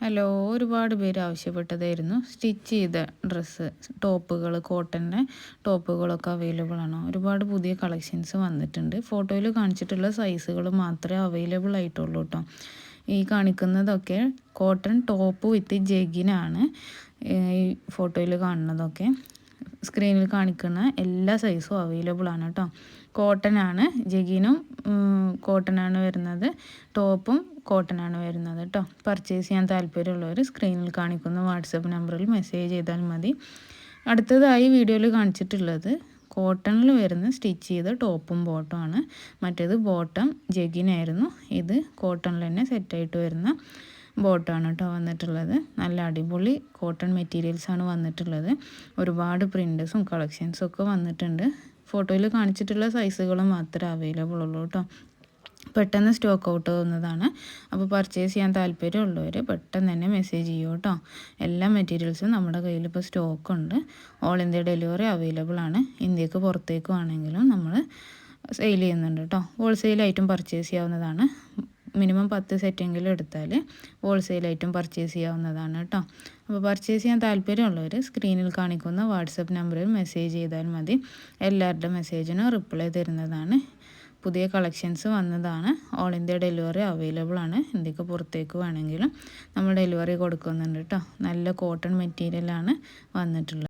Hello, ഒരുപാട് പേര് ആവശ്യപ്പെട്ടതായിരുന്നു stitch ചെയ്ത ഡ്രസ്സ്, ടോപ്പുകൾ, കോട്ടൻ്റെ ടോപ്പുകളൊക്കെ അവൈലബിൾ ആണോ? ഒരുപാട് പുതിയ കളക്ഷൻസ് വന്നിട്ടുണ്ട്. ഫോട്ടോയിൽ കാണിച്ചിട്ടുള്ള സൈസുകൾ മാത്രമേ അവൈലബിൾ ആയിട്ടുള്ളൂ കേട്ടോ. ഈ കാണിക്കുന്നതൊക്കെ കോട്ടൺ ടോപ്പ് വിത്ത് ജെഗിനാണ്. ഈ ഫോട്ടോയിൽ കാണുന്നതൊക്കെ സ്ക്രീനിൽ കാണിക്കുന്ന എല്ലാ സൈസും അവൈലബിൾ ആണ് കേട്ടോ. കോട്ടൺ ആണ്, ജെഗിനും കോട്ടൺ ആണ് വരുന്നത്, ടോപ്പും കോട്ടൺ ആണ് വരുന്നത് കേട്ടോ. പർച്ചേസ് ചെയ്യാൻ താല്പര്യമുള്ളവർ സ്ക്രീനിൽ കാണിക്കുന്ന വാട്സപ്പ് നമ്പറിൽ മെസ്സേജ് ചെയ്താൽ മതി. അടുത്തതായി വീഡിയോയിൽ കാണിച്ചിട്ടുള്ളത് കോട്ടണിൽ വരുന്ന സ്റ്റിച്ച് ചെയ്ത ടോപ്പും ബോട്ടം ആണ്. മറ്റേത് ബോട്ടം ജെഗിനായിരുന്നു, ഇത് കോട്ടണിൽ തന്നെ സെറ്റായിട്ട് വരുന്ന ബോട്ടമാണ് കേട്ടോ വന്നിട്ടുള്ളത്. നല്ല അടിപൊളി കോട്ടൺ മെറ്റീരിയൽസാണ് വന്നിട്ടുള്ളത്. ഒരുപാട് പ്രിൻറ്റസും കളക്ഷൻസും ഒക്കെ വന്നിട്ടുണ്ട്. ഫോട്ടോയിൽ കാണിച്ചിട്ടുള്ള സൈസുകൾ മാത്രമേ അവൈലബിൾ ഉള്ളൂ കേട്ടോ. പെട്ടെന്ന് സ്റ്റോക്ക് ഔട്ട് ആവുന്നതാണ്. അപ്പോൾ പർച്ചേസ് ചെയ്യാൻ താല്പര്യമുള്ളവർ പെട്ടെന്ന് തന്നെ മെസ്സേജ് ചെയ്യൂ കേട്ടോ. എല്ലാ മെറ്റീരിയൽസും നമ്മുടെ കയ്യിൽ ഇപ്പോൾ സ്റ്റോക്കുണ്ട്. ഓൾ ഇന്ത്യ ഡെലിവറി അവൈലബിൾ ആണ്. ഇന്ത്യക്ക് പുറത്തേക്കും ആണെങ്കിലും നമ്മൾ സെയിൽ ചെയ്യുന്നുണ്ട് കേട്ടോ. ഹോൾസെയിലായിട്ടും പർച്ചേസ് ചെയ്യാവുന്നതാണ്. മിനിമം 10 സെറ്റെങ്കിലും എടുത്താൽ ഹോൾസെയിലായിട്ടും പർച്ചേസ് ചെയ്യാവുന്നതാണ് കേട്ടോ. അപ്പോൾ പർച്ചേസ് ചെയ്യാൻ താല്പര്യമുള്ളവർ സ്ക്രീനിൽ കാണിക്കുന്ന വാട്സപ്പ് നമ്പറിൽ മെസ്സേജ് ചെയ്താൽ മതി. എല്ലാവരുടെ മെസ്സേജിനും റിപ്ലൈ തരുന്നതാണ്. പുതിയ കളക്ഷൻസ് വന്നതാണ്. ഓൾ ഇന്ത്യ ഡെലിവറി അവൈലബിൾ ആണ്. ഇന്ത്യക്ക് പുറത്തേക്ക് വേണമെങ്കിലും നമ്മൾ ഡെലിവറി കൊടുക്കുന്നുണ്ട് കേട്ടോ. നല്ല കോട്ടൺ മെറ്റീരിയലാണ് വന്നിട്ടുള്ളത്.